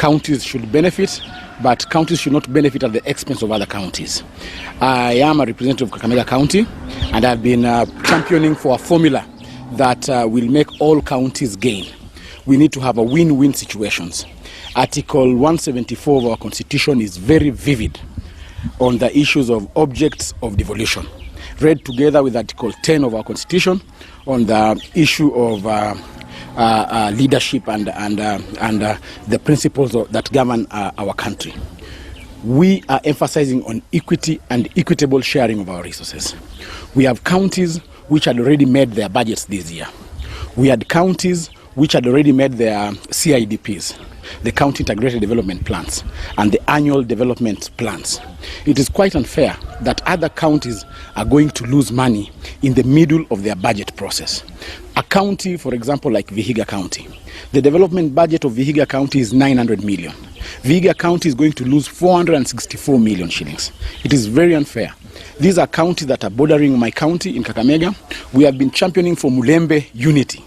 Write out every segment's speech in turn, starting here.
counties should benefit, but counties should not benefit at the expense of other counties. I am a representative of Kakamega County, and I've been championing for a formula that will make all counties gain. We need to have a win-win situations. Article 174 of our Constitution is very vivid on the issues of objects of devolution, read together with Article 10 of our Constitution on the issue of leadership and the principles that govern our country. We are emphasizing on equity and equitable sharing of our resources. We have counties which had already made their budgets this year. We had counties which had already made their CIDPs, the County Integrated Development Plans, and the Annual Development Plans. It is quite unfair that other counties are going to lose money in the middle of their budget process. A county, for example, like Vihiga County, the development budget of Vihiga County is 900 million. Vihiga County is going to lose 464 million shillings. It is very unfair. These are counties that are bordering my county in Kakamega. We have been championing for Mulembe unity.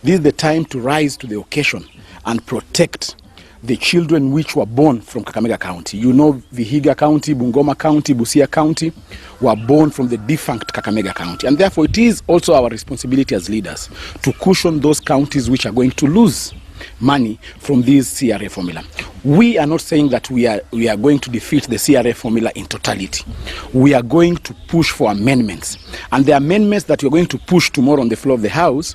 This is the time to rise to the occasion and protect the children which were born from Kakamega County. You know, Vihiga County, Bungoma County, Busia County were born from the defunct Kakamega County. And therefore, it is also our responsibility as leaders to cushion those counties which are going to lose money from this CRA formula. We are not saying that we are going to defeat the CRA formula in totality. We are going to push for amendments. And the amendments that we are going to push tomorrow on the floor of the House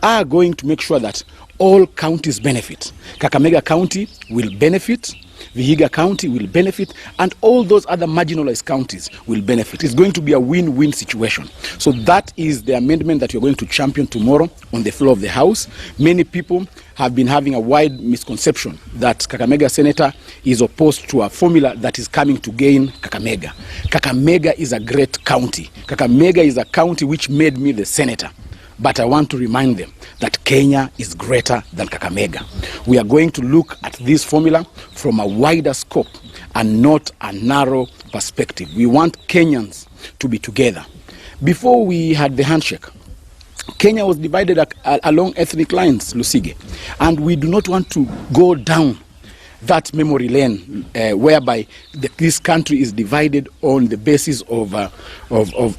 are going to make sure that all counties benefit. Kakamega County will benefit, Vihiga County will benefit, and all those other marginalized counties will benefit. It's going to be a win-win situation. So that is the amendment that we're going to champion tomorrow on the floor of the House. Many people have been having a wide misconception that Kakamega Senator is opposed to a formula that is coming to gain Kakamega. Kakamega is a great county. Kakamega is a county which made me the senator. But I want to remind them that Kenya is greater than Kakamega. We are going to look at this formula from a wider scope and not a narrow perspective. We want Kenyans to be together. Before we had the handshake, Kenya was divided along ethnic lines, Lusige, and we do not want to go down that memory lane whereby this country is divided on the basis of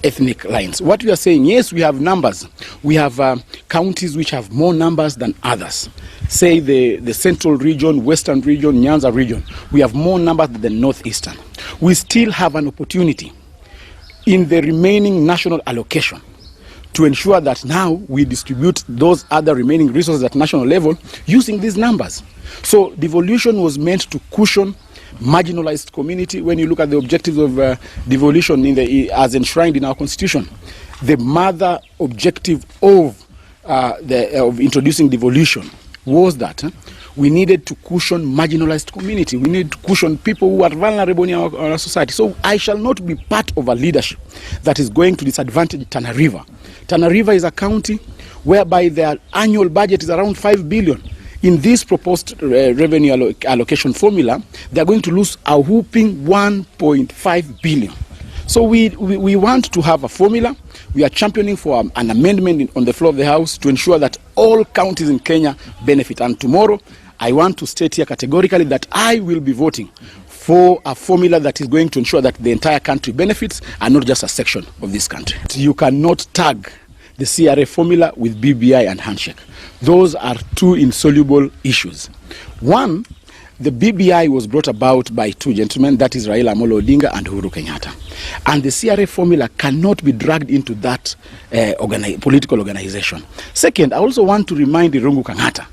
ethnic lines. What we are saying, yes, we have numbers. We have counties which have more numbers than others. Say the central region, western region, Nyanza region. We have more numbers than the northeastern. We still have an opportunity in the remaining national allocation to ensure that now we distribute those other remaining resources at national level using these numbers. So devolution was meant to cushion marginalized community. When you look at the objectives of devolution as enshrined in our Constitution, the mother objective of introducing devolution was that we needed to cushion marginalized community. We need to cushion people who are vulnerable in our society. So I shall not be part of a leadership that is going to disadvantage Tana River. Tana River is a county whereby their annual budget is around 5 billion. In this proposed revenue allocation formula, they are going to lose a whooping 1.5 billion. So we want to have a formula. We are championing for an amendment on the floor of the House to ensure that all counties in Kenya benefit. And tomorrow, I want to state here categorically that I will be voting for a formula that is going to ensure that the entire country benefits and not just a section of this country. You cannot tag the CRA formula with BBI and handshake. Those are two insoluble issues. One, the BBI was brought about by two gentlemen, that is Raila Amolo Odinga and Uhuru Kenyatta. And the CRA formula cannot be dragged into that political organization. Second, I also want to remind Irungu Kang'ata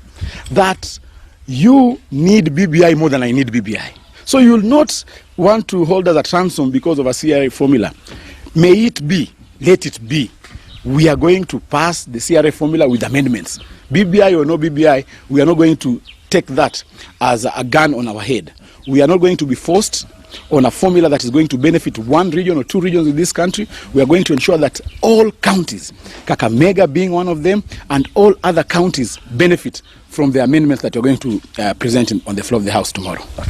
that you need BBI more than I need BBI. So you will not want to hold us at ransom because of a CRA formula. May it be, let it be. We are going to pass the CRA formula with amendments. BBI or no BBI, we are not going to take that as a gun on our head. We are not going to be forced on a formula that is going to benefit one region or two regions in this country. We are going to ensure that all counties, Kakamega being one of them, and all other counties benefit from the amendments that you're going to present on the floor of the House tomorrow. Okay.